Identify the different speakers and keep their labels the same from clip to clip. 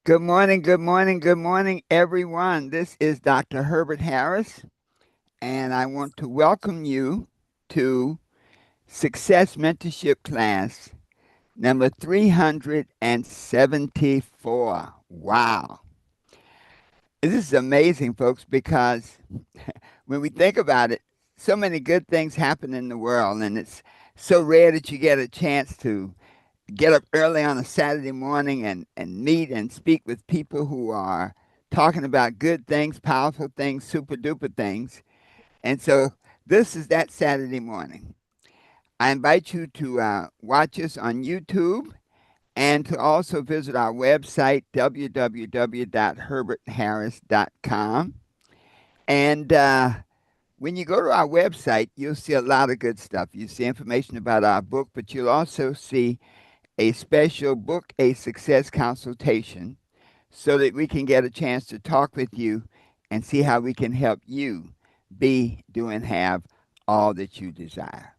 Speaker 1: Good morning, good morning, good morning, everyone. This is Dr. Herbert Harris, and I want to welcome you to Success Mentorship Class number 374. Wow. This is amazing, folks, because when we think about it, so many good things happen in the world, and it's so rare that you get a chance to get up early on a Saturday morning and meet and speak with people who are talking about good things, powerful things, super duper things. And so this is that Saturday morning. I invite you to watch us on YouTube and to also visit our website, www.herbertharris.com. And when you go to our website, you'll see a lot of good stuff. You see information about our book, but you'll also see a special book a success consultation so that we can get a chance to talk with you and see how we can help you be, do, and have all that you desire.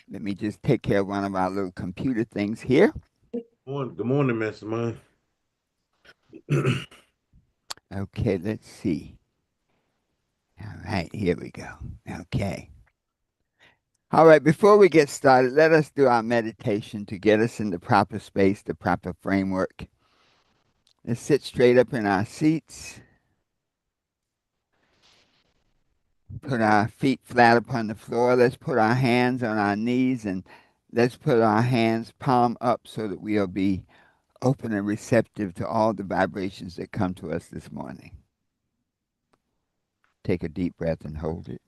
Speaker 1: Let me just take care of one of our little computer things here.
Speaker 2: Good morning, Mr. Man.
Speaker 1: Okay, let's see. All right, here we go. Okay. All right, before we get started, let us do our meditation to get us in the proper space, the proper framework. Let's sit straight up in our seats. Put our feet flat upon the floor. Let's put our hands on our knees and let's put our hands palm up so that we'll be open and receptive to all the vibrations that come to us this morning. Take a deep breath and hold it.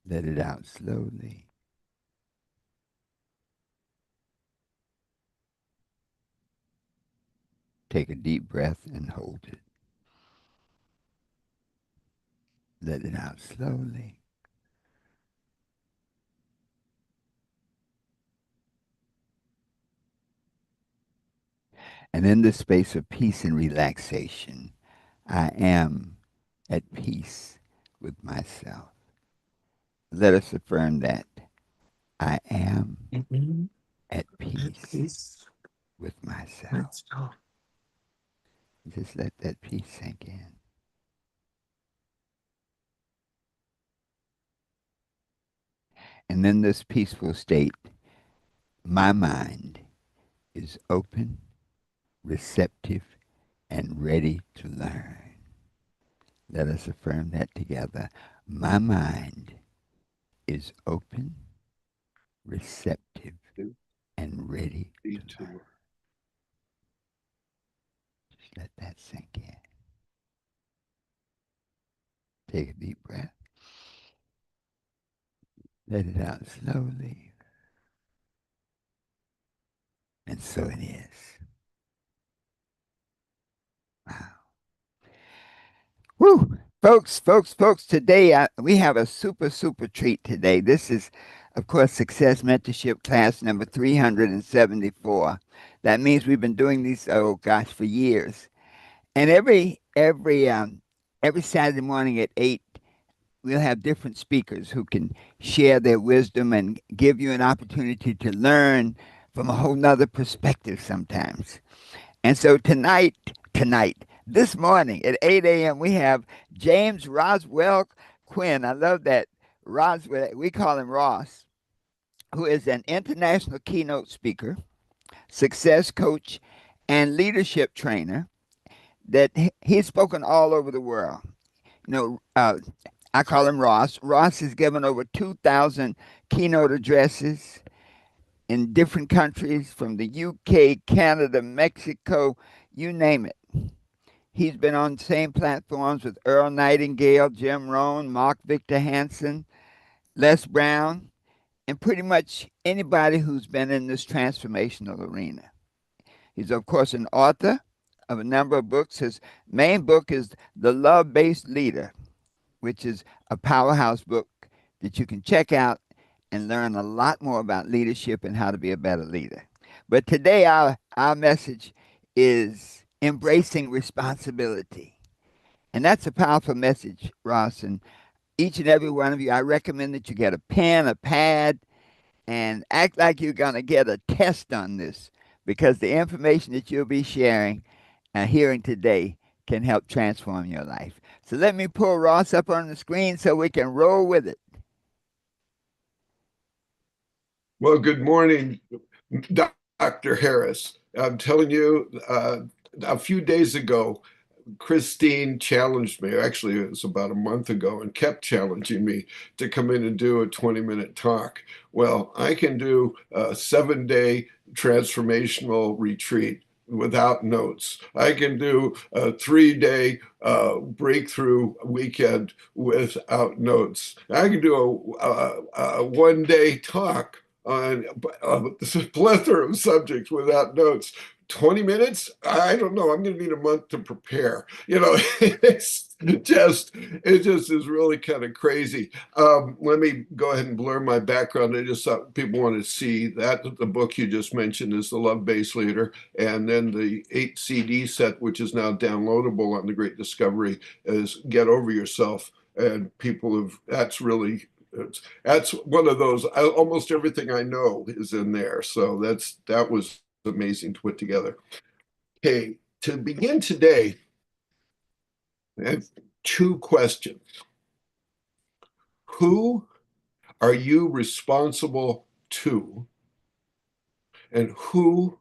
Speaker 1: Let it out slowly. Take a deep breath and hold it. Let it out slowly. And in the space of peace and relaxation, I am at peace with myself. Let us affirm that I am
Speaker 2: Mhm.
Speaker 1: at peace
Speaker 2: Peace.
Speaker 1: with myself.
Speaker 2: Let's go.
Speaker 1: Just let that peace sink in. And in this peaceful state, my mind is open, receptive, and ready to learn. Let us affirm that together. My mind is open, receptive, and ready to learn.
Speaker 2: Detour.
Speaker 1: Just let that sink in. Take a deep breath. Let it out slowly. And so it is. Wow. Woo! Folks, today we have a super treat today. This is, of course, Success Mentorship Class number 374. That means we've been doing these, oh gosh, for years. And every Saturday morning at 8, we'll have different speakers who can share their wisdom and give you an opportunity to learn from a whole nother perspective sometimes. And so this morning at 8 a.m., we have James Roswell Quinn. I love that. Roswell, we call him Ross, who is an international keynote speaker, success coach, and leadership trainer that he's spoken all over the world. You know, I call him Ross. Ross has given over 2,000 keynote addresses in different countries from the UK, Canada, Mexico, you name it. He's been on the same platforms with Earl Nightingale, Jim Rohn, Mark Victor Hansen, Les Brown, and pretty much anybody who's been in this transformational arena. He's, of course, an author of a number of books. His main book is The Love Based Leader, which is a powerhouse book that you can check out and learn a lot more about leadership and how to be a better leader. But today, our message is embracing responsibility. And that's a powerful message, Ross. And each and every one of you, I recommend that you get a pen, a pad, and act like you're going to get a test on this because the information that you'll be sharing and hearing today can help transform your life. So let me pull Ross up on the screen so we can roll with it.
Speaker 3: Well, good morning, Dr. Harris. I'm telling you, a few days ago, Christine challenged me. Actually, it was about a month ago, and kept challenging me to come in and do a 20-minute talk. Well, I can do a 7-day transformational retreat without notes. I can do a 3-day breakthrough weekend without notes. I can do a 1-day talk on a plethora of subjects without notes. 20 minutes? I don't know. I'm going to need a month to prepare. It just is really kind of crazy. Let me go ahead and blur my background. I just thought people want to see that the book you just mentioned is The Love-Based Leader, and then the 8 CD set, which is now downloadable on the Great Discovery, is Get Over Yourself. And people have, that's one of those, almost everything I know is in there. So that was amazing to put together. Okay, to begin today, I have 2 questions. Who are you responsible to? And who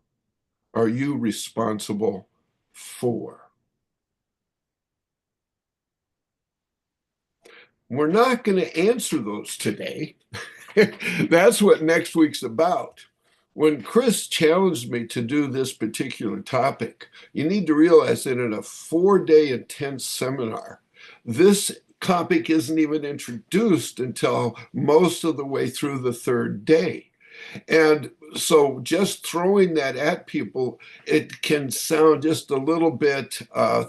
Speaker 3: are you responsible for? We're not going to answer those today. That's what next week's about. When Chris challenged me to do this particular topic, you need to realize that in a 4-day intense seminar, this topic isn't even introduced until most of the way through the 3rd day. And so just throwing that at people, it can sound just a little bit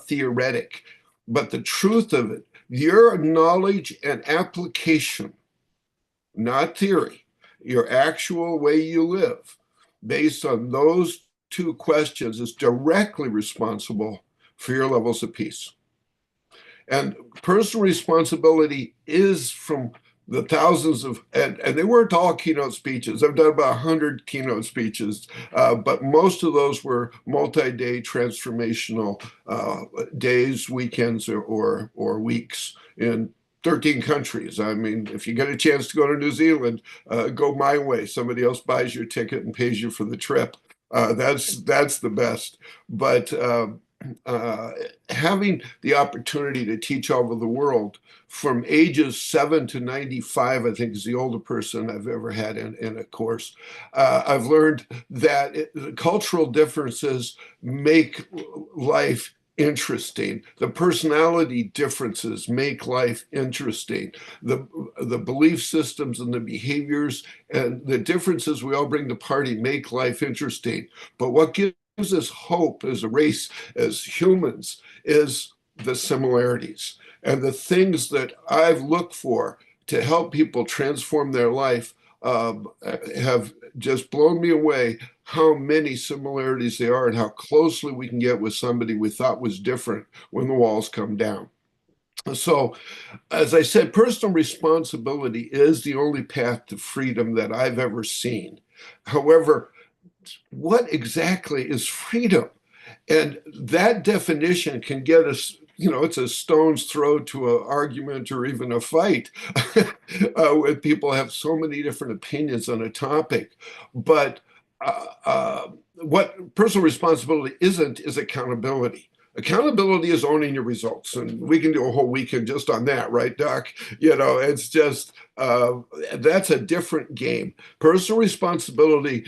Speaker 3: theoretic. But the truth of it, your knowledge and application, not theory, your actual way you live, based on those 2 questions, is directly responsible for your levels of peace. And personal responsibility is from the thousands of, and they weren't all keynote speeches. I've done about 100 keynote speeches, but most of those were multi-day transformational days, weekends, or weeks in 13 countries. I mean, if you get a chance to go to New Zealand, go my way. Somebody else buys your ticket and pays you for the trip. That's the best. But having the opportunity to teach all over the world from ages 7 to 95, I think is the older person I've ever had in a course. I've learned that cultural differences make life interesting. The personality differences make life interesting. The belief systems and the behaviors and the differences we all bring to party make life interesting. But what gives us hope as a race, as humans, is the similarities. And the things that I've looked for to help people transform their life have just blown me away how many similarities there are and how closely we can get with somebody we thought was different when the walls come down. So, as I said, personal responsibility is the only path to freedom that I've ever seen. However, what exactly is freedom? And that definition can get us, it's a stone's throw to an argument or even a fight when people have so many different opinions on a topic. But what personal responsibility isn't is accountability. Accountability is owning your results, and we can do a whole weekend just on that, right, Doc? It's just that's a different game. Personal responsibility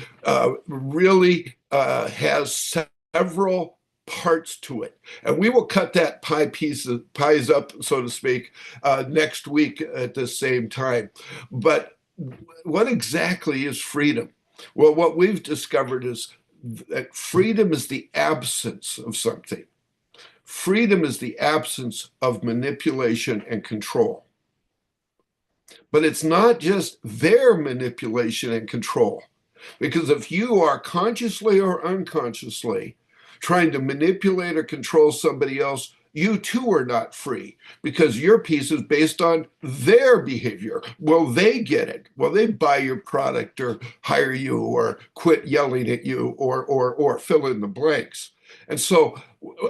Speaker 3: really has several parts to it, and we will cut that pies up, so to speak, next week at the same time. But what exactly is freedom? Well, what we've discovered is that freedom is the absence of something. Freedom is the absence of manipulation and control. But it's not just their manipulation and control. Because if you are consciously or unconsciously trying to manipulate or control somebody else, you too are not free because your peace is based on their behavior. Will they get it? Will they buy your product or hire you or quit yelling at you or fill in the blanks? And so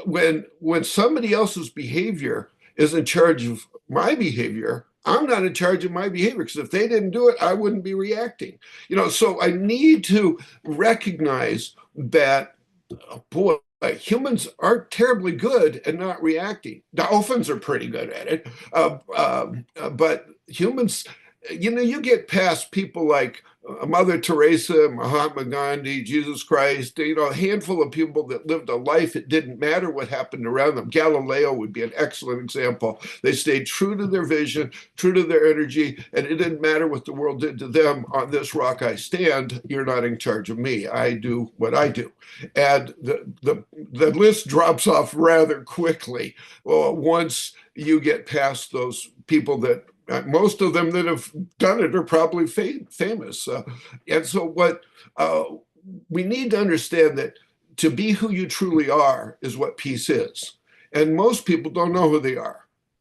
Speaker 3: when somebody else's behavior is in charge of my behavior, I'm not in charge of my behavior because if they didn't do it, I wouldn't be reacting. So I need to recognize that, boy, humans aren't terribly good at not reacting. Dolphins are pretty good at it, but humans, you get past people like Mother Teresa, Mahatma Gandhi, Jesus Christ, a handful of people that lived a life. It didn't matter what happened around them. Galileo would be an excellent example. They stayed true to their vision, true to their energy, and it didn't matter what the world did to them. On this rock I stand. You're not in charge of me. I do what I do. And the list drops off rather quickly once you get past those people that most of them that have done it are probably famous. And so what we need to understand that to be who you truly are is what peace is. And most people don't know who they are.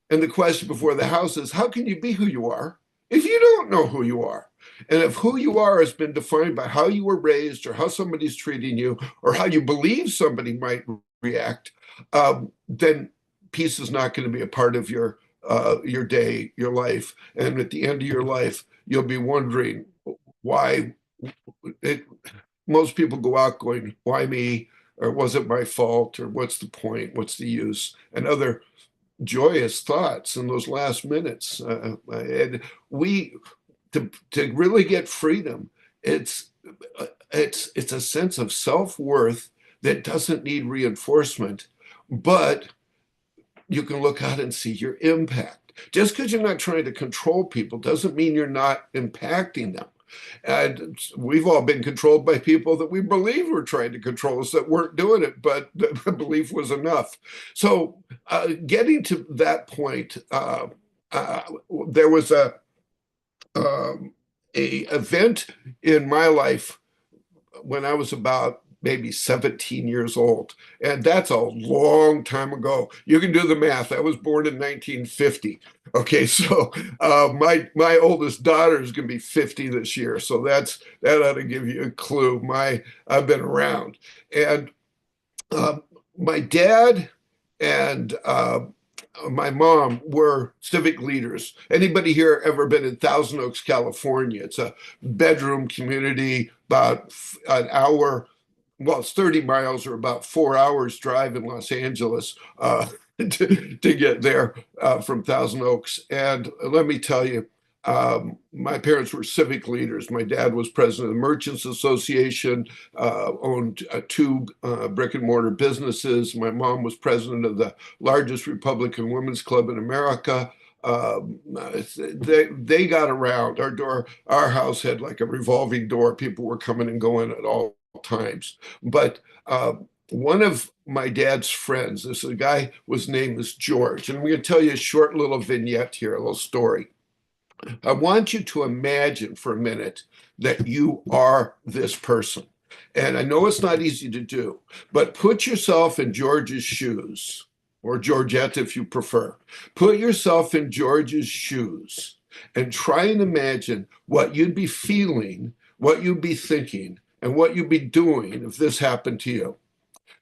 Speaker 3: And the question before the house is, how can you be who you are if you don't know who you are? And if who you are has been defined by how you were raised or how somebody's treating you or how you believe somebody might react, then peace is not going to be a part of your day, your life. And at the end of your life, you'll be wondering why most people go out going, why me? Or was it my fault? Or what's the point? What's the use? And other joyous thoughts in those last minutes. And to really get freedom, it's a sense of self-worth that doesn't need reinforcement, but you can look out and see your impact. Just because you're not trying to control people doesn't mean you're not impacting them. And we've all been controlled by people that we believe were trying to control us that weren't doing it, but the belief was enough. So getting to that point, there was a event in my life when I was about maybe 17 years old. And that's a long time ago. You can do the math. I was born in 1950. Okay, so my oldest daughter is going to be 50 this year. So that ought to give you a clue. I've been around. And my dad and my mom were civic leaders. Anybody here ever been in Thousand Oaks, California? It's a bedroom community, about an hour. Well, it's 30 miles or about 4 hours drive in Los Angeles to get there from Thousand Oaks. And let me tell you, my parents were civic leaders. My dad was president of the Merchants Association, owned two brick and mortar businesses. My mom was president of the largest Republican women's club in America. They got around. Our house had like a revolving door. People were coming and going at all times. But one of my dad's friends, this guy was named as George, and I'm going to tell you a short little vignette here, a little story. I want you to imagine for a minute that you are this person. And I know it's not easy to do, but put yourself in George's shoes, or Georgette if you prefer. Put yourself in George's shoes and try and imagine what you'd be feeling, what you'd be thinking, and what you'd be doing if this happened to you.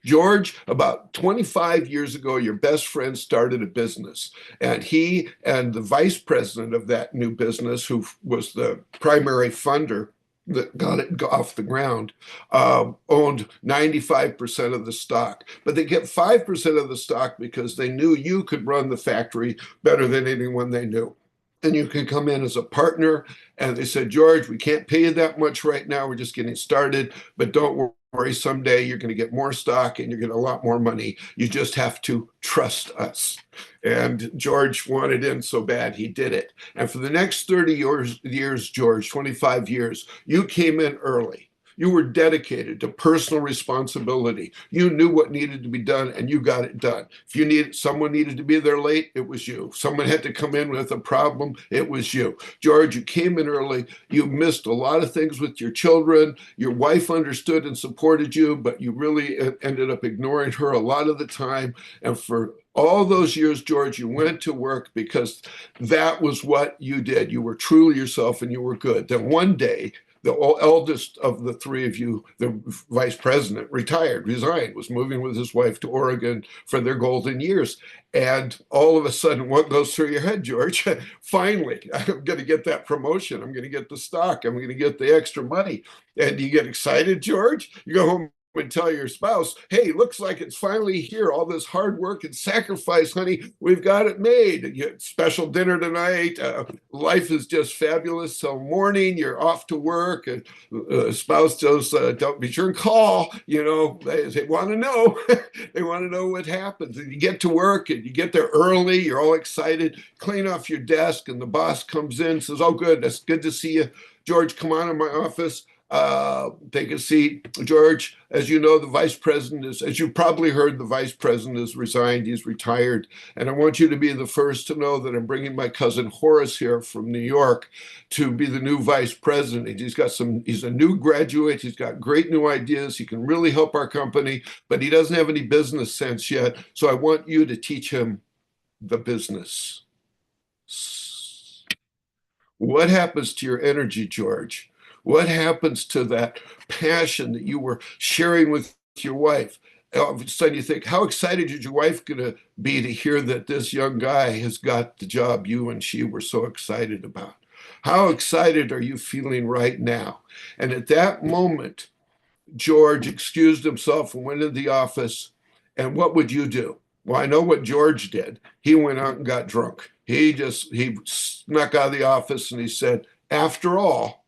Speaker 3: George, about 25 years ago, your best friend started a business, and he and the vice president of that new business, who was the primary funder that got it off the ground, owned 95% of the stock. But they get 5% of the stock because they knew you could run the factory better than anyone they knew. And you can come in as a partner. And they said, George, we can't pay you that much right now. We're just getting started, but don't worry, someday you're going to get more stock and you're going to get a lot more money. You just have to trust us. And George wanted in so bad, he did it. And for the next 30 years, George, 25 years, you came in early. You were dedicated to personal responsibility. You knew what needed to be done and you got it done. If someone needed to be there late, it was you. Someone had to come in with a problem, it was you. George, you came in early. You missed a lot of things with your children. Your wife understood and supported you, but you really ended up ignoring her a lot of the time. And for All those years, George, you went to work because that was what you did. You were truly yourself and you were good. Then one day, the eldest of the three of you, the vice president, resigned, was moving with his wife to Oregon for their golden years. And all of a sudden, what goes through your head, George? Finally, I'm going to get that promotion. I'm going to get the stock. I'm going to get the extra money. And you get excited, George? You go home and tell your spouse, hey, looks like it's finally here. All this hard work and sacrifice, honey, we've got it made. You get special dinner tonight. Life is just fabulous till morning. You're off to work. And spouse goes, don't be sure and call. They want to know. They want to know what happens. And you get to work and you get there early. You're all excited. Clean off your desk, and the boss comes in and says, oh, good. That's good to see you. George, come on in my office. Take a seat. George, as you know, the vice president is, as you probably heard, the vice president has resigned. He's retired. And I want you to be the first to know that I'm bringing my cousin Horace here from New York to be the new vice president. He's a new graduate. He's got great new ideas. He can really help our company, but he doesn't have any business sense yet. So I want you to teach him the business. What happens to your energy, George? What happens to that passion that you were sharing with your wife? All of a sudden you think, how excited is your wife going to be to hear that this young guy has got the job you and she were so excited about? How excited are you feeling right now? And at that moment, George excused himself and went into the office. And what would you do? Well, I know what George did. He went out and got drunk. He snuck out of the office and he said, after all,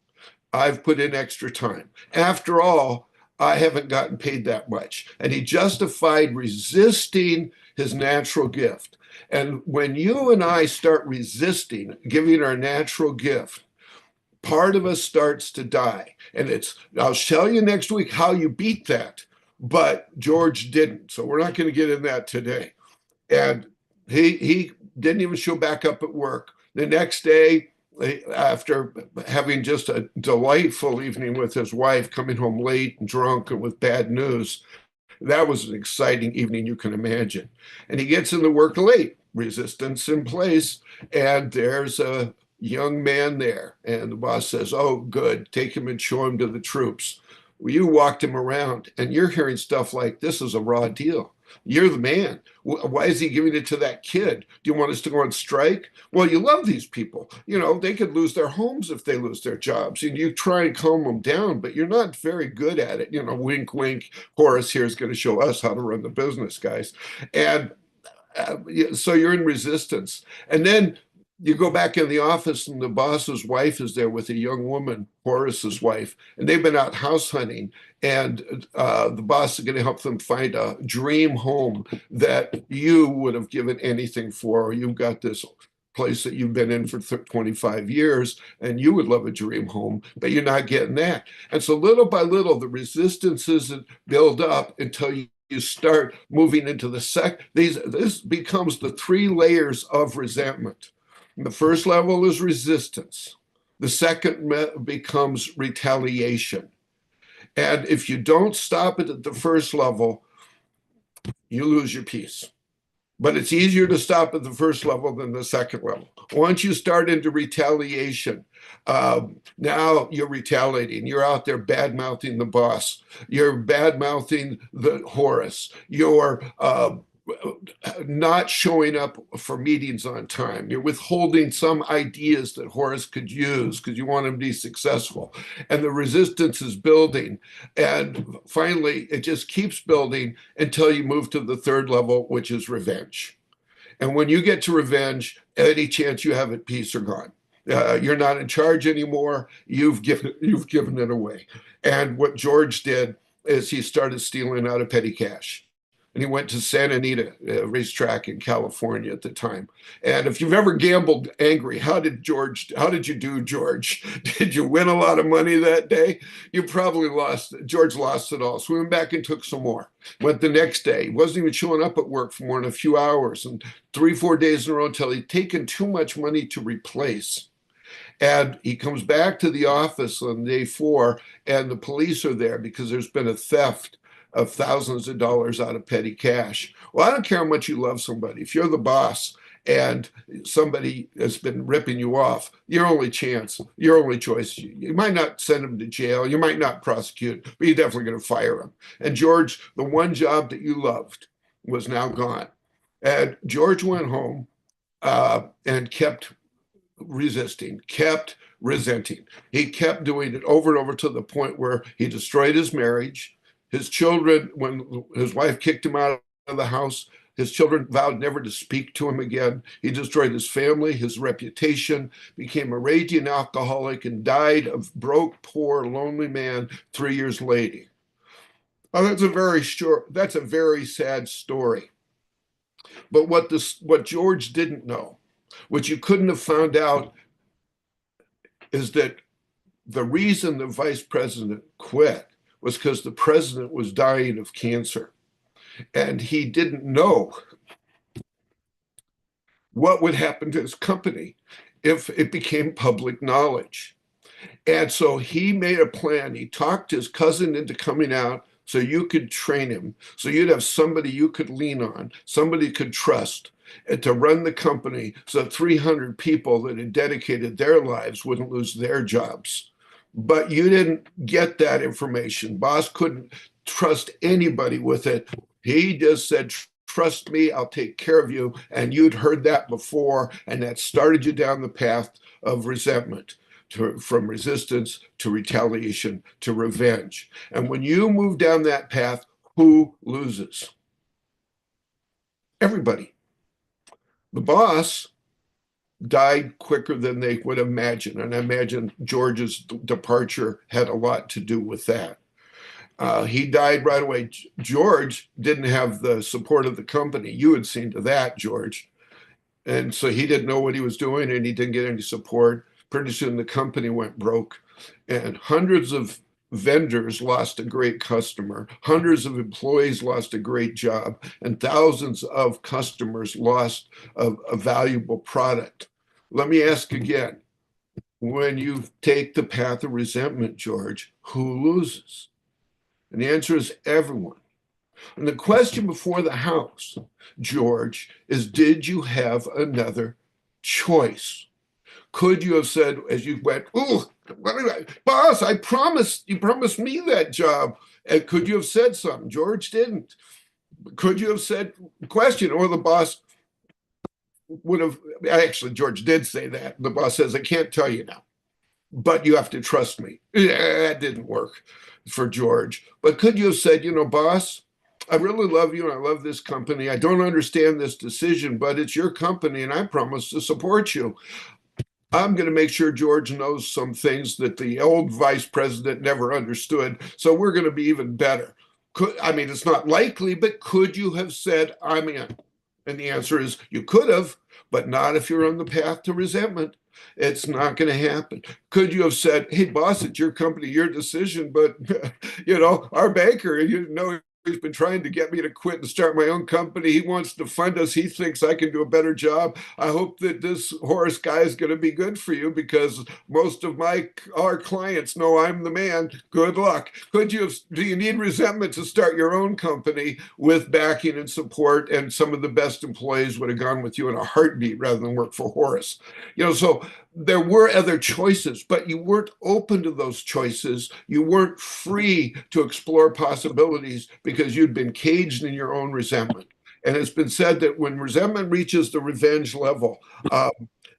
Speaker 3: I've put in extra time. After all, I haven't gotten paid that much. And he justified resisting his natural gift. And when you and I start resisting giving our natural gift, part of us starts to die. And I'll tell you next week how you beat that. But George didn't. So we're not going to get in that today. And he didn't even show back up at work. The next day, after having just a delightful evening with his wife, coming home late and drunk and with bad news, that was an exciting evening you can imagine. And he gets into work late, resistance in place, and there's a young man there. And the boss says, oh, good, take him and show him to the troops. Well, you walked him around, and you're hearing stuff like, this is a raw deal. You're the man. Why is he giving it to that kid? Do you want us to go on strike? Well, you love these people. They could lose their homes if they lose their jobs. And you try and calm them down, but you're not very good at it. Wink, wink. Horace here is going to show us how to run the business, guys. And so you're in resistance. And then you go back in the office and the boss's wife is there with a young woman, Horace's wife, and they've been out house hunting. And the boss is going to help them find a dream home that you would have given anything for. You've got this place that you've been in for 25 years, and you would love a dream home, but you're not getting that. And so little by little, the resistances build up until you start moving into this becomes the 3 layers of resentment. The first level is resistance. The second becomes retaliation. And if you don't stop it at the first level, you lose your peace. But it's easier to stop at the first level than the second level. Once you start into retaliation, now you're retaliating. You're out there bad-mouthing the boss. You're bad-mouthing the Horace. You're not showing up for meetings on time. You're withholding some ideas that Horace could use because you want him to be successful. And the resistance is building. And finally, it just keeps building until you move to the third level, which is revenge. And when you get to revenge, any chance you have at peace are gone. You're not in charge anymore. You've given it away. And what George did is he started stealing out of petty cash. And he went to Santa Anita racetrack in California at the time. And if you've ever gambled angry, how did you do, George? Did you win a lot of money that day? You probably lost. George lost it all. So we went back and took some more. Went the next day. He wasn't even showing up at work for more than a few hours. And 3-4 days in a row until he'd taken too much money to replace. And he comes back to the office on day 4, and the police are there because there's been a theft of thousands of dollars out of petty cash. Well, I don't care how much you love somebody. If you're the boss and somebody has been ripping you off, your only chance, your only choice, you might not send them to jail, you might not prosecute, but you're definitely going to fire them. And George, the one job that you loved was now gone. And George went home and kept resisting, kept resenting. He kept doing it over and over to the point where he destroyed his marriage. His children, when his wife kicked him out of the house, his children vowed never to speak to him again. He destroyed his family, his reputation, became a raging alcoholic, and died a broke, poor, lonely man 3 years later. Oh, that's a very sad story. But what George didn't know, which you couldn't have found out, is that the reason the vice president quit was because the president was dying of cancer. And he didn't know what would happen to his company if it became public knowledge. And so he made a plan. He talked his cousin into coming out so you could train him, so you'd have somebody you could lean on, somebody you could trust, and to run the company so 300 people that had dedicated their lives wouldn't lose their jobs. But you didn't get that information. Boss couldn't trust anybody with it. He just said, trust me, I'll take care of you. And you'd heard that before, and that started you down the path of resentment. From resistance to retaliation to revenge. And when you move down that path, who loses? Everybody. The boss died quicker than they would imagine. And I imagine George's departure had a lot to do with that. He died right away. George didn't have the support of the company. You had seen to that, George. And so he didn't know what he was doing, and he didn't get any support. Pretty soon the company went broke, and hundreds of vendors lost a great customer, hundreds of employees lost a great job, and thousands of customers lost a valuable product. Let me ask again, when you take the path of resentment, George, who loses? And the answer is everyone. And the question before the House, George, is did you have another choice? Could you have said, as you went, oh, boss, I promised, you promised me that job. And could you have said something? George didn't. Could you have said, question, or the boss would have, actually, George did say that. The boss says, I can't tell you now, but you have to trust me. Yeah, that didn't work for George. But could you have said, boss, I really love you and I love this company. I don't understand this decision, but it's your company and I promise to support you. I'm going to make sure George knows some things that the old vice president never understood. So we're going to be even better. It's not likely, but could you have said, I'm in? And the answer is you could have, but not if you're on the path to resentment. It's not going to happen. Could you have said, hey, boss, it's your company, your decision, but, our banker, he's been trying to get me to quit and start my own company. He wants to fund us. He thinks I can do a better job. I hope that this Horace guy is going to be good for you because most of our clients know I'm the man. Good luck. Do you need resentment to start your own company with backing and support? And some of the best employees would have gone with you in a heartbeat rather than work for Horace. So there were other choices, but you weren't open to those choices. You weren't free to explore possibilities because you'd been caged in your own resentment. And it's been said that when resentment reaches the revenge level,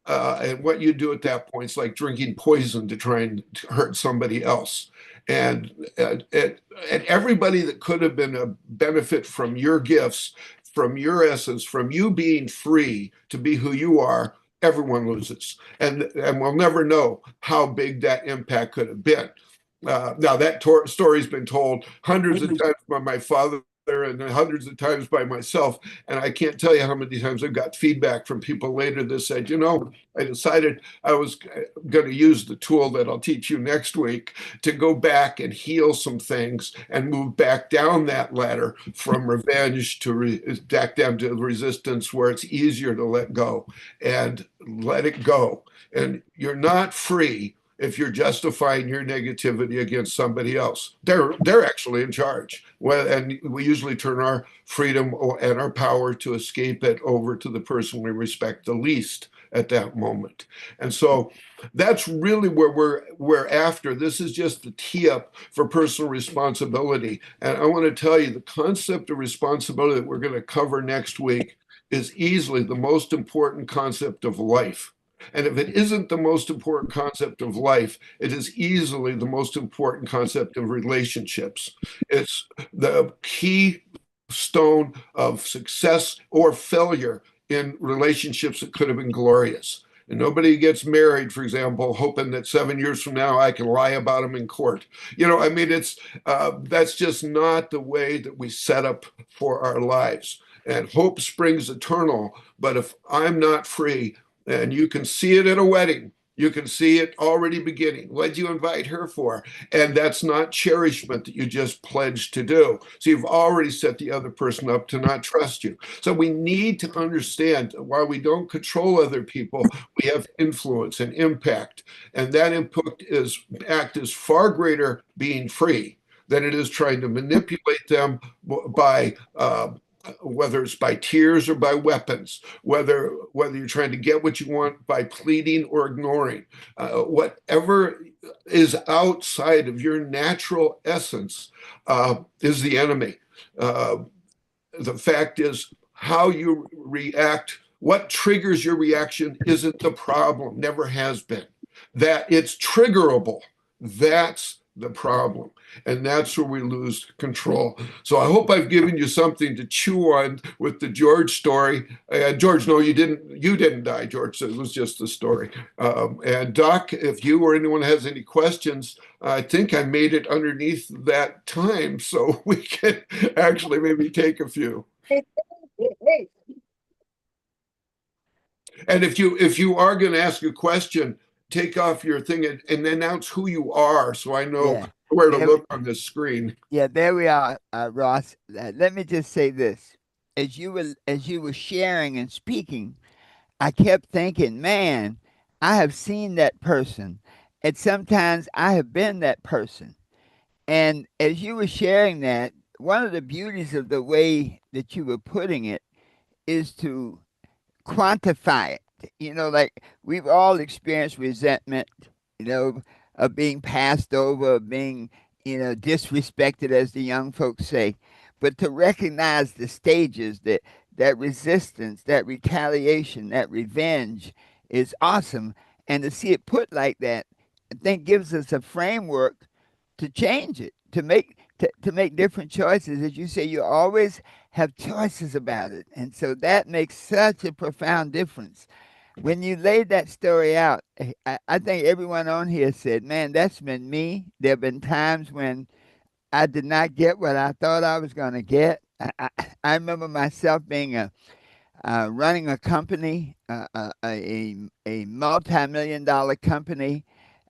Speaker 3: and what you do at that point is like drinking poison to try and hurt somebody else. And everybody that could have been a benefit from your gifts, from your essence, from you being free to be who you are, everyone loses. And we'll never know how big that impact could have been. Now, that story's been told hundreds of times by my father and hundreds of times by myself. And I can't tell you how many times I've got feedback from people later that said, I decided I was going to use the tool that I'll teach you next week to go back and heal some things and move back down that ladder from revenge to back down to resistance, where it's easier to let go and let it go. And you're not free if you're justifying your negativity against somebody else. They're actually in charge. Well, and we usually turn our freedom and our power to escape it over to the person we respect the least at that moment. And so that's really where we're after. This is just the tee up for personal responsibility. And I want to tell you the concept of responsibility that we're going to cover next week is easily the most important concept of life. And if it isn't the most important concept of life, it is easily the most important concept of relationships. It's the key stone of success or failure in relationships that could have been glorious. And nobody gets married, for example, hoping that 7 years from now I can lie about them in court. I mean, it's that's just not the way that we set up for our lives. And hope springs eternal. But if I'm not free, and you can see it at a wedding, you can see it already beginning. What'd you invite her for? And that's not cherishment that you just pledged to do. So you've already set the other person up to not trust you. So we need to understand while we don't control other people, we have influence and impact. And that act is far greater being free than it is trying to manipulate them by whether it's by tears or by weapons, whether you're trying to get what you want by pleading or ignoring, whatever is outside of your natural essence is the enemy. The fact is, how you react, what triggers your reaction isn't the problem, never has been. That it's triggerable, that's the problem. And that's where we lose control. So I hope I've given you something to chew on with the George story. George, no, you didn't. You didn't die, George. It was just the story. And Doc, if you or anyone has any questions, I think I made it underneath that time, so we can actually maybe take a few. And if you are going to ask a question, take off your thing and announce who you are, so I know
Speaker 1: Yeah.
Speaker 3: where to
Speaker 1: There,
Speaker 3: look on this screen.
Speaker 1: yeah, there we are, Ross. Let me just say this: as you were sharing and speaking, I kept thinking, man, I have seen that person, and sometimes I have been that person. And as you were sharing that, one of the beauties of the way that you were putting it is to quantify it. Like we've all experienced resentment, you know, of being passed over, of being, disrespected, as the young folks say. But to recognize the stages, that resistance, that retaliation, that revenge is awesome. And to see it put like that, I think gives us a framework to change it, to make different choices. As you say, you always have choices about it. And so that makes such a profound difference. When you laid that story out, I think everyone on here said, man, that's been me. There have been times when I did not get what I thought I was going to get. I remember myself being running a company, a multi-million dollar company,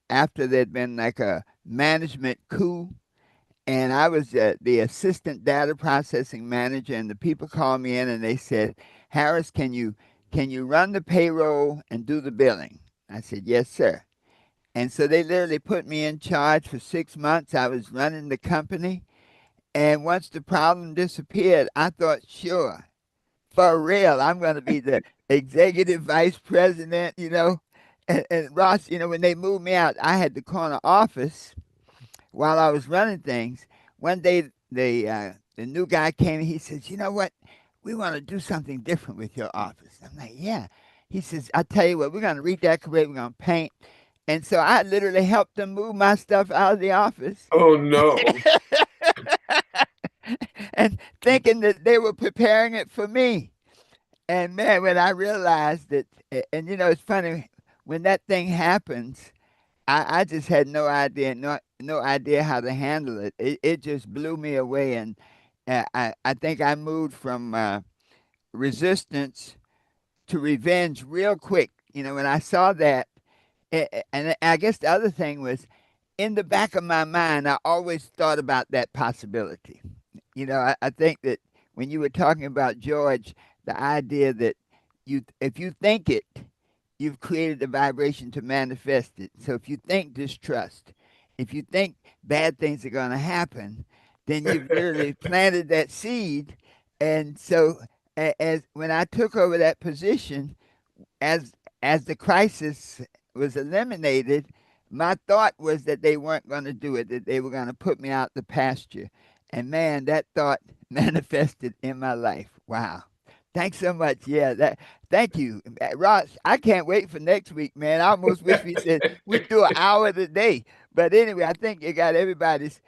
Speaker 1: after there'd been like a management coup, and I was the assistant data processing manager. And the people called me in and they said, "Harris, can you run the payroll and do the billing?" I said, "Yes, sir." And so they literally put me in charge for 6 months. I was running the company, and once the problem disappeared, I thought, sure, for real, I'm going to be the executive vice president. And Ross, when they moved me out, I had the corner office while I was running things. One day, the new guy came and he says, "You know what? We want to do something different with your office." I'm like, "Yeah." He says, "I tell you what, we're going to redecorate, we're going to paint." And so I literally helped them move my stuff out of the office.
Speaker 3: Oh no.
Speaker 1: And thinking that they were preparing it for me. And man, when I realized that, and it's funny, when that thing happens, I just had no idea, no idea how to handle it. It just blew me away, and I think I moved from resistance to revenge real quick. When I saw that, and I guess the other thing was in the back of my mind, I always thought about that possibility. I think that when you were talking about George, the idea that if you think it, you've created the vibration to manifest it. So if you think distrust, if you think bad things are going to happen, then you've literally planted that seed. And so, as when I took over that position, as the crisis was eliminated, my thought was that they weren't going to do it, that they were going to put me out the pasture. And man, that thought manifested in my life. Wow. Thanks so much. Yeah, that. Thank you, Ross. I can't wait for next week, man. I almost wish we said we'd do an hour a day. But anyway, I think you got everybody's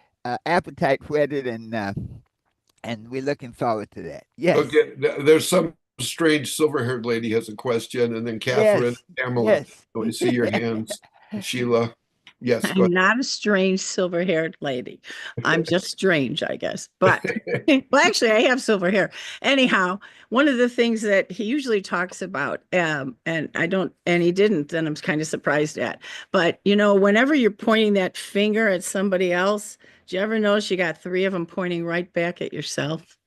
Speaker 1: appetite whetted, and we're looking forward to that. Yes,
Speaker 3: Okay, there's some strange silver-haired lady has a question, and then Catherine,
Speaker 1: yes,
Speaker 3: Pamela.
Speaker 1: yes.
Speaker 3: Oh, I see your hands. Sheila. Yes, go
Speaker 4: I'm not a strange silver-haired lady. I'm just strange, I guess. But
Speaker 3: ahead.
Speaker 4: well, actually, I have silver hair. Anyhow, one of the things that he usually talks about, and I don't, and he didn't, and I'm kind of surprised at. But whenever you're pointing that finger at somebody else, do you ever notice you got three of them pointing right back at yourself?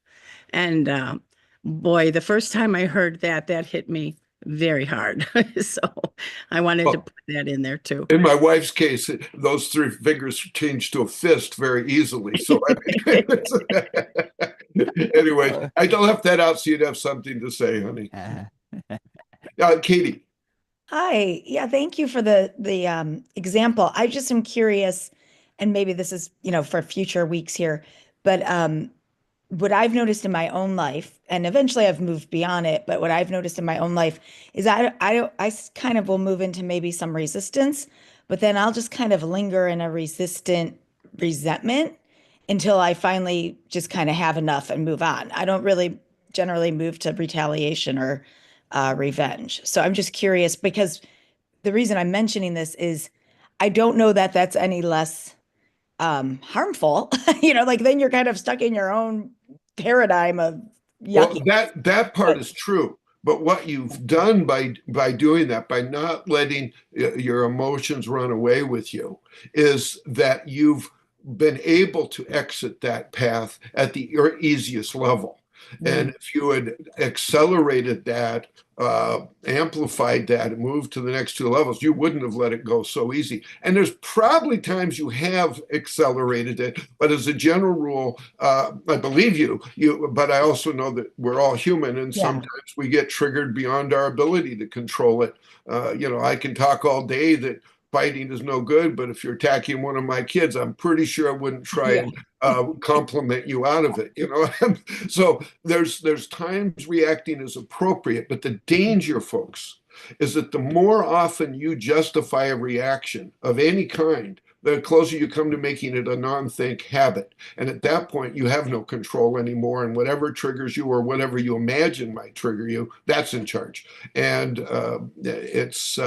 Speaker 4: And boy, the first time I heard that, that hit me very hard. So I wanted to
Speaker 3: Well,
Speaker 4: put that in there too.
Speaker 3: in my wife's case, those three fingers changed to a fist very easily. So I mean, anyway,
Speaker 1: Uh,
Speaker 3: I left that out so you'd have something to say, honey.
Speaker 1: uh,
Speaker 3: Katie.
Speaker 5: Hi. Yeah, thank you for the example. I just am curious, and maybe this is, for future weeks here, but what I've noticed in my own life, and eventually I've moved beyond it, but what I've noticed in my own life is kind of will move into maybe some resistance, but then I'll just kind of linger in a resistant resentment until I finally just kind of have enough and move on. I don't really generally move to retaliation or revenge. So I'm just curious because the reason I'm mentioning this is I don't know that that's any less harmful. Like then you're kind of stuck in your own paradigm of
Speaker 3: Well,
Speaker 5: yucky.
Speaker 3: that part
Speaker 5: But
Speaker 3: is true. But what you've done by doing that, by not letting your emotions run away with you, is that you've been able to exit that path at the easiest level. And
Speaker 5: mm,
Speaker 3: if you had accelerated that, amplified that, and moved to the next two levels, you wouldn't have let it go so easy. And there's probably times you have accelerated it, but as a general rule, I believe you. But I also know that we're all human, and
Speaker 5: yeah,
Speaker 3: sometimes we get triggered beyond our ability to control it. I can talk all day that fighting is no good, but if you're attacking one of my kids, I'm pretty sure I wouldn't try
Speaker 5: yeah,
Speaker 3: and compliment you out of it. So there's times reacting is appropriate, but the danger, folks, is that the more often you justify a reaction of any kind, the closer you come to making it a non-think habit. And at that point, you have no control anymore. And whatever triggers you or whatever you imagine might trigger you, that's in charge. And it's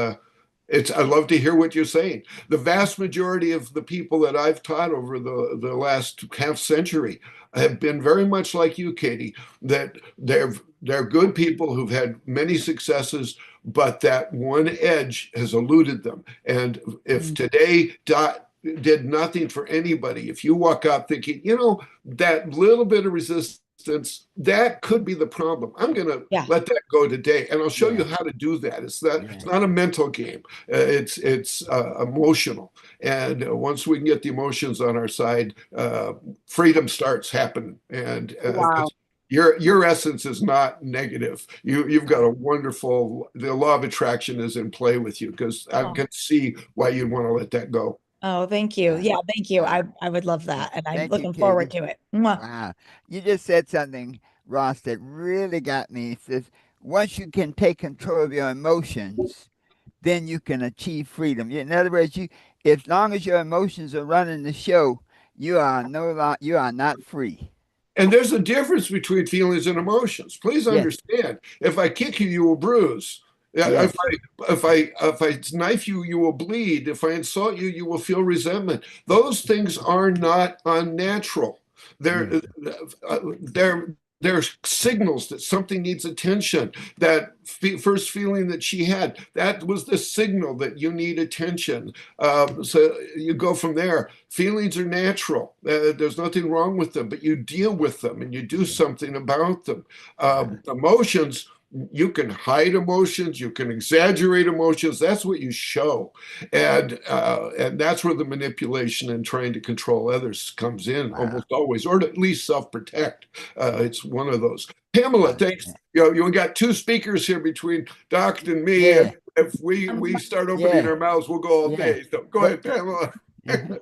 Speaker 3: I love to hear what you're saying. The vast majority of the people that I've taught over the last half century have been very much like you, Katie, that they're good people who've had many successes, but that one edge has eluded them. And if
Speaker 5: mm,
Speaker 3: today did nothing for anybody, if you walk out thinking, that little bit of resistance, that could be the problem. I'm going to
Speaker 5: yeah.
Speaker 3: let that go today, and I'll show you
Speaker 1: yeah,
Speaker 3: how to do that. It's
Speaker 1: yeah.
Speaker 3: not a mental game. It's emotional, and once we can get the emotions on our side, freedom starts happening. And
Speaker 5: Wow.
Speaker 3: your essence is not negative. You've got a wonderful. The law of attraction is in play with you because I
Speaker 5: Oh,
Speaker 3: can see why you'd want to let that go.
Speaker 5: oh, thank you.
Speaker 1: Wow,
Speaker 5: Yeah, thank you.
Speaker 1: wow.
Speaker 5: I would love that, and I'm
Speaker 1: Thank you,
Speaker 5: looking forward
Speaker 1: Katie.
Speaker 5: to it. Mwah.
Speaker 1: Wow. You just said something, Ross, that really got me. It says, once you can take control of your emotions, then you can achieve freedom. In other words, as long as your emotions are running the show, you are not free.
Speaker 3: And there's a difference between feelings and emotions. Please
Speaker 1: Yes,
Speaker 3: understand. If I kick you, you will bruise. Yeah,
Speaker 1: yes,
Speaker 3: if I knife you, you will bleed. If I insult you, you will feel resentment. Those things are not unnatural.
Speaker 1: yeah,
Speaker 3: They're they're they're signals that something needs attention. That first feeling that she had, that was the signal that you need attention. So you go from there. Feelings are natural. There's nothing wrong with them, but you deal with them and you do something about them.
Speaker 1: uh,
Speaker 3: Emotions, You can hide emotions, you can exaggerate emotions. That's what you show, and that's where the manipulation and trying to control others comes in,
Speaker 1: Wow.
Speaker 3: almost always, or to at least self-protect. It's one of those. Pamela,
Speaker 1: Okay.
Speaker 3: thanks. You got two speakers here between Doc and me,
Speaker 1: Yeah.
Speaker 3: and if we start opening
Speaker 1: Yeah.
Speaker 3: our mouths, we'll go all
Speaker 1: Yeah.
Speaker 3: day. So go ahead, Pamela.
Speaker 1: Mhm.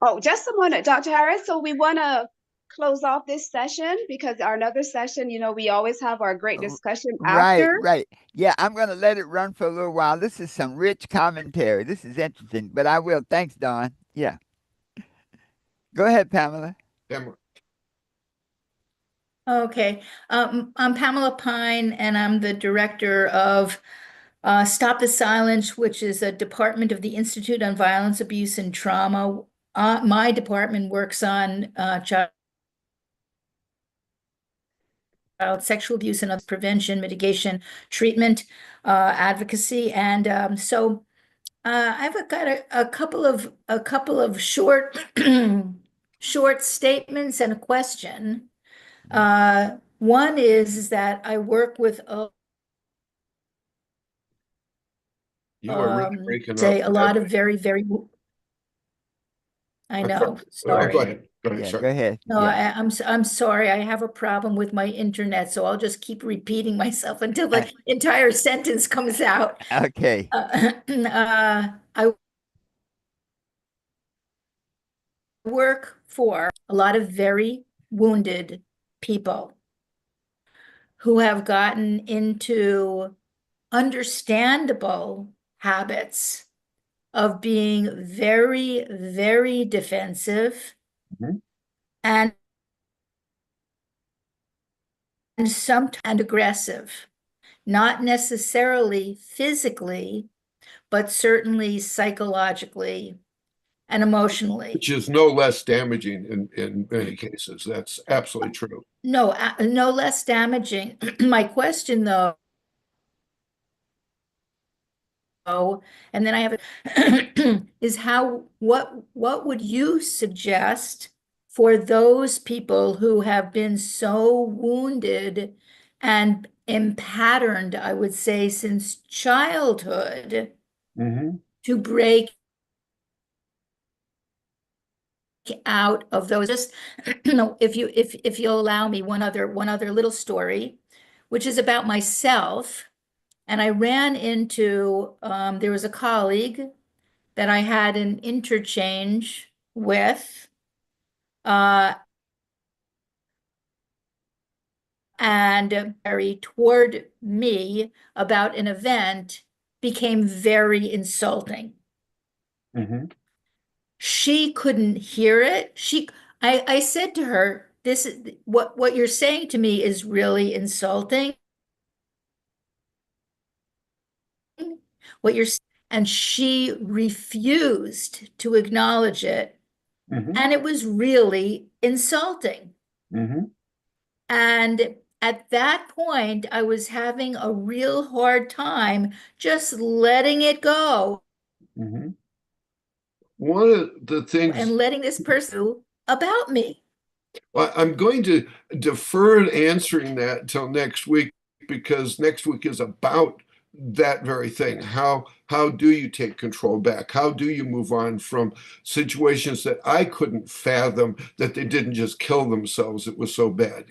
Speaker 6: Oh, just a minute, Dr. Harris. So we want to close off this session because our another session, we always have our great discussion
Speaker 1: Right,
Speaker 6: after.
Speaker 1: right. Yeah, I'm going to let it run for a little while. This is some rich commentary. This is interesting, but I will. Thanks, Don. Yeah. Go ahead, Pamela.
Speaker 3: Pamela.
Speaker 4: Okay. I'm Pamela Pine, and I'm the director of Stop the Silence, which is a department of the Institute on Violence, Abuse, and Trauma. My department works on child sexual abuse and other prevention, mitigation, treatment, advocacy, and I've got a couple of short short statements and a question. One is that I work with
Speaker 3: You are really breaking
Speaker 4: say
Speaker 3: up
Speaker 4: a lot
Speaker 3: badly.
Speaker 4: of very I
Speaker 3: I'm
Speaker 4: know,
Speaker 3: sorry. Go
Speaker 4: sorry.
Speaker 3: ahead. Go ahead.
Speaker 1: Yeah,
Speaker 3: Sorry.
Speaker 1: go ahead.
Speaker 4: No,
Speaker 1: Yeah.
Speaker 4: I'm sorry. I have a problem with my internet, so I'll just keep repeating myself until
Speaker 1: Uh,
Speaker 4: the entire sentence comes out.
Speaker 1: Okay.
Speaker 4: I work for a lot of very wounded people who have gotten into understandable habits of being very defensive
Speaker 3: Mhm.
Speaker 4: and sometimes aggressive, not necessarily physically, but certainly psychologically and emotionally.
Speaker 3: Which is no less damaging in many cases. That's absolutely true.
Speaker 4: No, no less damaging. My question, though, and then I have is what would you suggest for those people who have been so wounded and patterned, I would say, since childhood
Speaker 3: Mhm.
Speaker 4: to break out of those? Just if you'll allow me one other little story, which is about myself. And I ran into there was a colleague that I had an interchange with, uh, and very toward me about an event became very insulting.
Speaker 3: Mhm.
Speaker 4: She couldn't hear it. I said to her, "This is what you're saying to me is really insulting. What you're," and she refused to acknowledge it,
Speaker 3: Mhm.
Speaker 4: and it was really insulting.
Speaker 3: Mhm.
Speaker 4: And at that point, I was having a real hard time just letting it go
Speaker 3: Mhm. One of the things
Speaker 4: and letting this person about me.
Speaker 3: I'm going to defer answering that till next week because next week is about that very thing. How do you take control back? How do you move on from situations that I couldn't fathom that they didn't just kill themselves? It was so bad.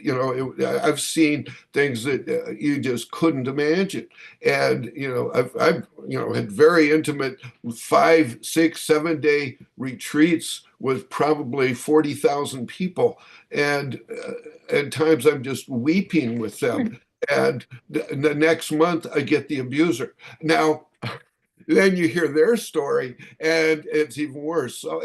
Speaker 3: I've seen things that you just couldn't imagine, and I've had very intimate 5, 6, 7 day retreats with probably 40,000 people, and at times I'm just weeping with them. And the next month I get the abuser. Now, then you hear their story and it's even worse. So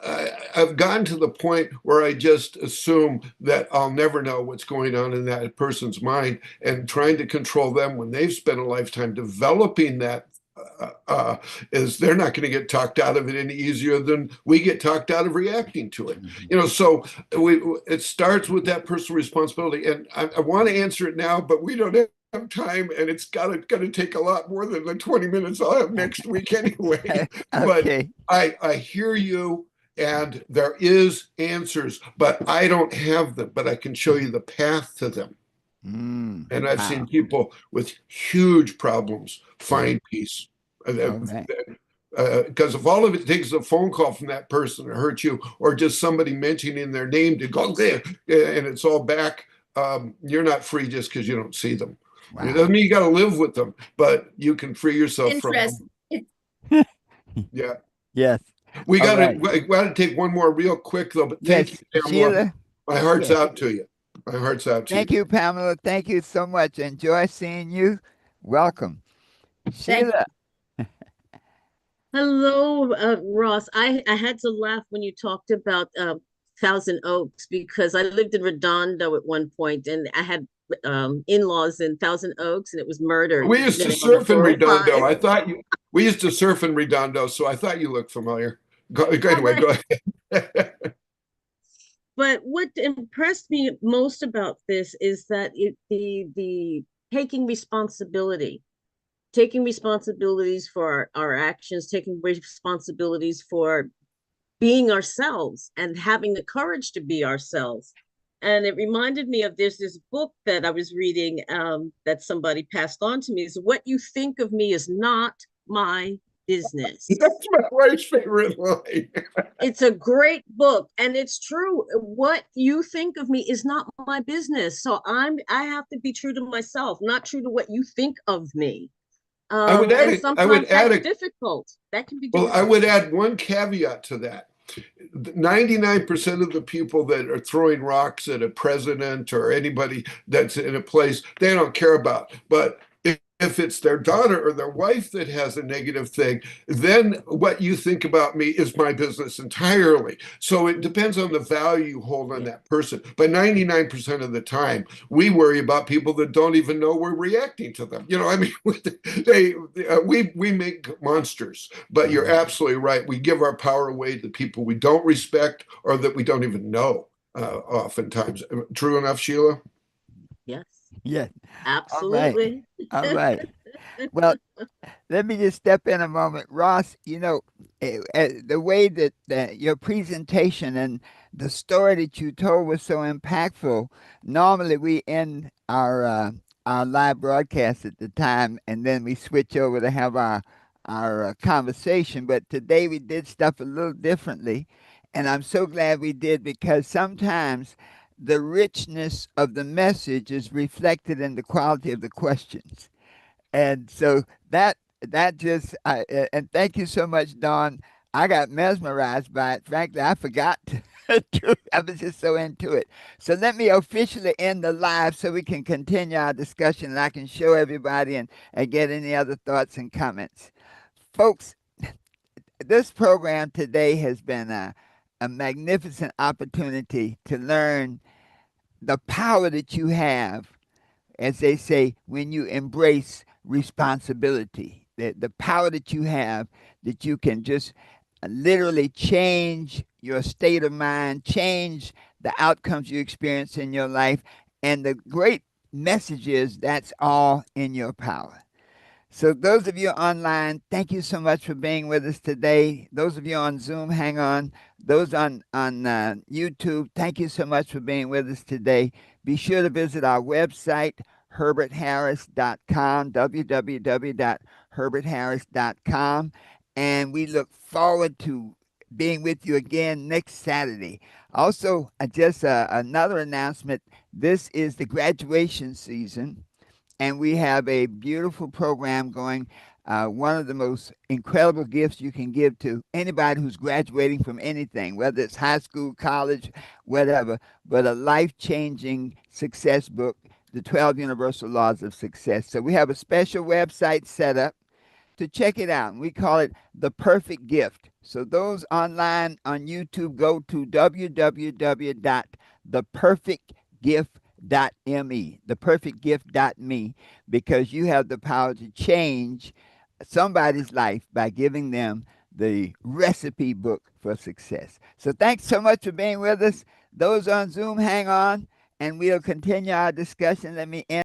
Speaker 3: I've gotten to the point where I just assume that I'll never know what's going on in that person's mind, and trying to control them when they've spent a lifetime developing that is they're not going to get talked out of it any easier than we get talked out of reacting to it. So it starts with that personal responsibility, and I want to answer it now, but we don't have time, and it's gotta take a lot more than the 20 minutes I'll have next week anyway. But
Speaker 1: Okay.
Speaker 3: I hear you, and there is answers, but I don't have them, but I can show you the path to them. And I've seen
Speaker 1: Wow.
Speaker 3: people with huge problems find peace.
Speaker 1: All right.
Speaker 3: Because if all of it takes a phone call from that person to hurt you, or just somebody mentioning their name to go there, and it's all back, you're not free just because you don't see them. It
Speaker 1: Wow.
Speaker 3: doesn't mean you got to live with them, but you can free yourself from
Speaker 5: Interest.
Speaker 3: them. Yeah.
Speaker 1: Yes.
Speaker 3: We
Speaker 1: All
Speaker 3: got to
Speaker 1: right.
Speaker 3: we got to take one more real quick though. But thank you,
Speaker 1: Yes,
Speaker 3: Pamela.
Speaker 1: Sheila.
Speaker 3: My heart's
Speaker 1: Yes.
Speaker 3: out to you. My heart's out to you.
Speaker 1: Thank you, Pamela. Thank you so much. Enjoy seeing you. Welcome.
Speaker 5: Thank
Speaker 1: Sheila.
Speaker 7: Hello, Ross. I had to laugh when you talked about Thousand Oaks because I lived in Redondo at one point and I had in-laws in Thousand Oaks and it was murder
Speaker 3: We used to
Speaker 7: getting on the
Speaker 3: surf in Redondo.
Speaker 7: 405.
Speaker 3: I thought you. We used to surf in Redondo, so I thought you looked familiar.
Speaker 7: Oh,
Speaker 3: Anyway,
Speaker 7: nice.
Speaker 3: go ahead.
Speaker 7: But what impressed me most about this is that the taking responsibility, taking responsibilities for our actions, taking responsibilities for being ourselves and having the courage to be ourselves. And it reminded me of there's this book that I was reading that somebody passed on to me. Is what you think of me is not my business.
Speaker 3: That's my wife's favorite line.
Speaker 7: It's a great book, and it's true. What you think of me is not my business. So I have to be true to myself, not true to what you think of me. And
Speaker 3: I would
Speaker 7: sometimes
Speaker 3: add
Speaker 7: that's
Speaker 3: a
Speaker 7: difficult. That can be
Speaker 3: well, I
Speaker 7: difficult.
Speaker 3: would add one caveat to that. 99% of the people that are throwing rocks at a president or anybody that's in a place, they don't care about. But if it's their daughter or their wife that has a negative thing, then what you think about me is my business entirely. So it depends on the value you hold on
Speaker 7: Yeah.
Speaker 3: that person. But 99% of the time, we worry about people that don't even know we're reacting to them. You know, I mean, we make monsters. But you're absolutely right. We give our power away to people we don't respect or that we don't even know. Oftentimes, true enough, Sheila.
Speaker 7: Yes,
Speaker 1: Yes. All right.
Speaker 7: absolutely.
Speaker 1: All right. Well, let me just step in a moment. Ross, the way that your presentation and the story that you told was so impactful. Normally, we end our live broadcast at the time, and then we switch over to have our conversation. But today we did stuff a little differently, and I'm so glad we did because sometimes the richness of the message is reflected in the quality of the questions. And so that just and thank you so much, Dawn. I got mesmerized by it. Frankly, I forgot I was just so into it. So let me officially end the live so we can continue our discussion and I can show everybody and get any other thoughts and comments. Folks, this program today has been a magnificent opportunity to learn the power that you have, as they say, when you embrace responsibility, the power that you have, that you can just literally change your state of mind, change the outcomes you experience in your life. And the great message is that's all in your power. So, those of you online, thank you so much for being with us today. Those of you on Zoom, hang on. Those on YouTube, thank you so much for being with us today. Be sure to visit our website, herbertharris.com, www.herbertharris.com. And we look forward to being with you again next Saturday. Also, just another announcement, this is the graduation season and we have a beautiful program going. One of the most incredible gifts you can give to anybody who's graduating from anything, whether it's high school, college, whatever, but a life changing success book, The 12 Universal Laws of Success. So we have a special website set up to check it out. And we call it The Perfect Gift. So those online on YouTube, go to www.theperfectgift.me, theperfectgift.me, because you have the power to change somebody's life by giving them the recipe book for success. So thanks so much for being with us. Those on Zoom, hang on, and we'll continue our discussion. Let me end.